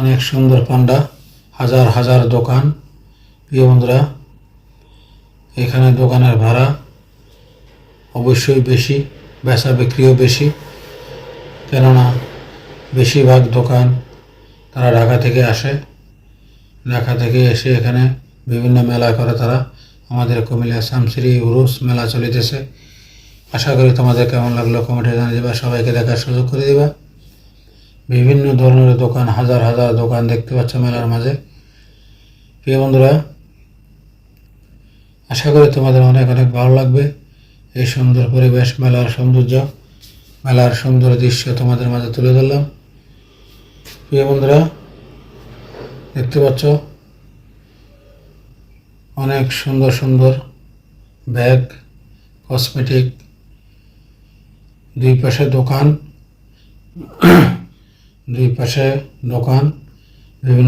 অনেক সুন্দর পান্ডা, হাজার হাজার দোকান। প্রিয় বন্ধুরা, এখানে দোকানের ভাড়া অবশ্যই বেশি, বেচা বিক্রিও বেশি, কেননা বেশিরভাগ দোকান তারা ঢাকা থেকে আসে। ঢাকা থেকে এসে এখানে বিভিন্ন মেলা করে তারা। আমাদের কুমিল্লা শামসিরি উরুস মেলা চলিতেছে। আশা করি তোমাদের কেমন লাগলো কমেন্টে জানিয়ে দেবা, সবাইকে দেখার সুযোগ করে দেবা। বিভিন্ন ধরনের দোকান, হাজার হাজার দোকান দেখতে পাচ্ছ মেলার মাঝে। প্রিয় বন্ধুরা, আশা করি তোমাদের অনেক অনেক ভালো লাগবে এই সুন্দর পরিবেশ, মেলার সৌন্দর্য, মেলার সুন্দর দৃশ্য তোমাদের মাঝে তুলে ধরলাম। প্রিয় বন্ধুরা, দেখতে পাচ্ছ অনেক সুন্দর সুন্দর ব্যাগ, কসমেটিক, দুই পাশে দোকান বিভিন্ন